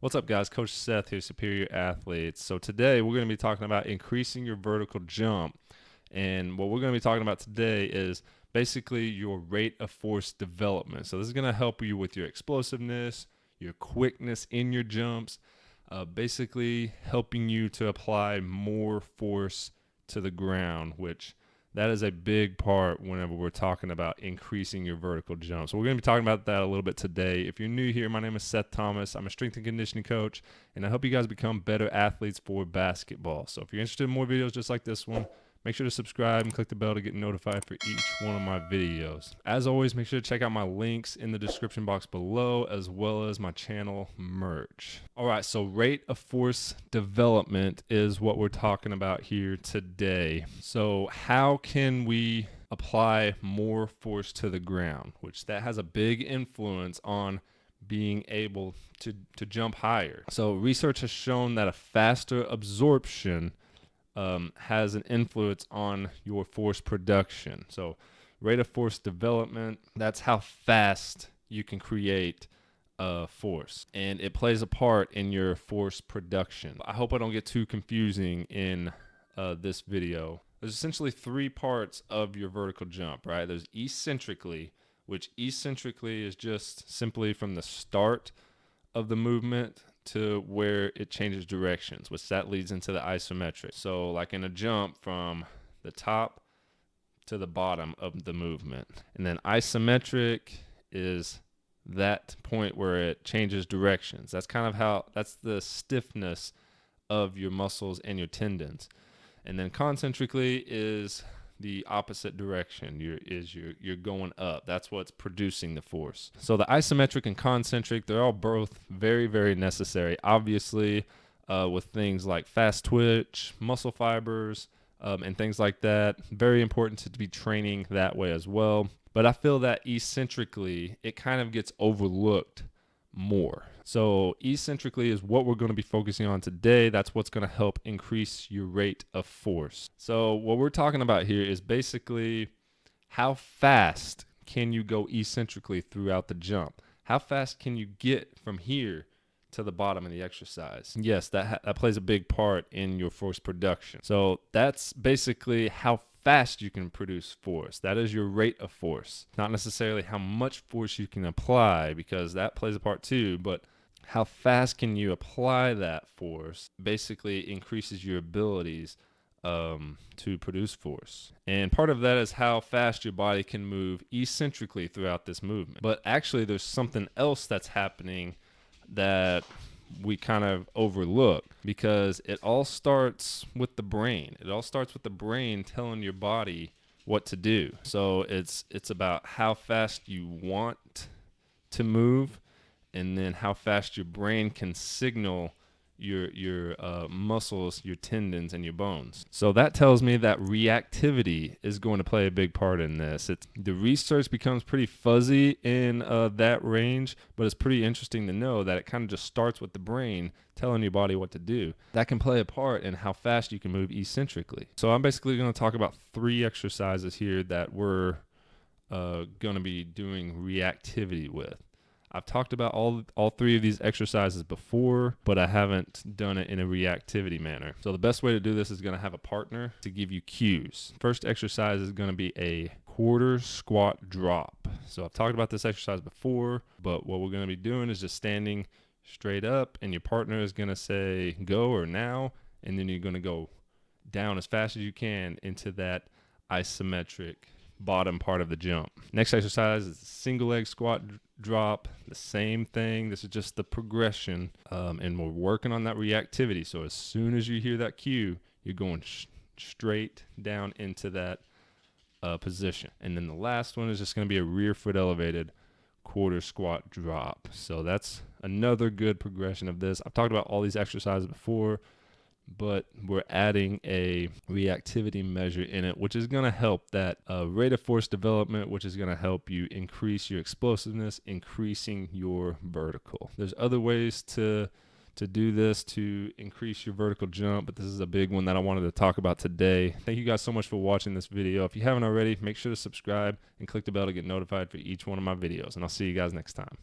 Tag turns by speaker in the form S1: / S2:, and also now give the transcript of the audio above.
S1: What's up, guys? Coach Seth here, Superior Athletes. So today we're going to be talking about increasing your vertical jump. And what we're going to be talking about today is basically your rate of force development. So this is going to help you with your explosiveness, your quickness in your jumps, basically helping you to apply more force to the ground, which that is a big part whenever we're talking about increasing your vertical jump. So we're going to be talking about that a little bit today. If you're new here, my name is Seth Thomas. I'm a strength and conditioning coach, and I help you guys become better athletes for basketball. So if you're interested in more videos just like this one, make sure to subscribe and click the bell to get notified for each one of my videos. As always, make sure to check out my links in the description box below, as well as my channel merch. All right, so rate of force development is what we're talking about here today. So how can we apply more force to the ground, which that has a big influence on being able to jump higher. So research has shown that a faster absorption has an influence on your force production. So rate of force development, that's how fast you can create force, and it plays a part in your force production. I hope I don't get too confusing in this video. There's essentially three parts of your vertical jump, right? There's eccentrically, which eccentrically is just simply from the start of the movement to where it changes directions, which that leads into the isometric. So like in a jump from the top to the bottom of the movement. And then isometric is that point where it changes directions. That's kind of how, that's the stiffness of your muscles and your tendons. And then concentrically is the opposite direction. You're going up. That's what's producing the force. So the isometric and concentric, they're all both very, very necessary. Obviously, with things like fast twitch, muscle fibers, and things like that, very important to be training that way as well. But I feel that eccentrically, it kind of gets overlooked more. So eccentrically is what we're going to be focusing on today. That's what's going to help increase your rate of force. So what we're talking about here is basically how fast can you go eccentrically throughout the jump? How fast can you get from here to the bottom of the exercise? Yes, that plays a big part in your force production. So that's basically how fast you can produce force. That is your rate of force. Not necessarily how much force you can apply, because that plays a part too, but how fast can you apply that force basically increases your abilities to produce force. And part of that is how fast your body can move eccentrically throughout this movement. But actually there's something else that's happening that we kind of overlook, because it all starts with the brain. It all starts with the brain telling your body what to do. So it's about how fast you want to move, and then how fast your brain can signal your muscles, your tendons, and your bones. So that tells me that reactivity is going to play a big part in this. The research becomes pretty fuzzy in that range, but it's pretty interesting to know that it kind of just starts with the brain telling your body what to do. That can play a part in how fast you can move eccentrically. So I'm basically going to talk about 3 exercises here that we're going to be doing reactivity with. I've talked about all 3 of these exercises before, but I haven't done it in a reactivity manner. So the best way to do this is going to have a partner to give you cues. First exercise is going to be a quarter squat drop. So I've talked about this exercise before, but what we're going to be doing is just standing straight up, and your partner is going to say go or now, and then you're going to go down as fast as you can into that isometric bottom part of the jump. Next exercise is a single leg squat drop. The same thing. This is just the progression, and we're working on that reactivity. So as soon as you hear that cue, you're going straight down into that position. And then the last one is just going to be a rear foot elevated quarter squat drop. So that's another good progression of this. I've talked about all these exercises before, but we're adding a reactivity measure in it, which is going to help that rate of force development, which is going to help you increase your explosiveness, increasing your vertical. There's other ways to do this to increase your vertical jump, but this is a big one that I wanted to talk about today. Thank you guys so much for watching this video. If you haven't already, make sure to subscribe and click the bell to get notified for each one of my videos, and I'll see you guys next time.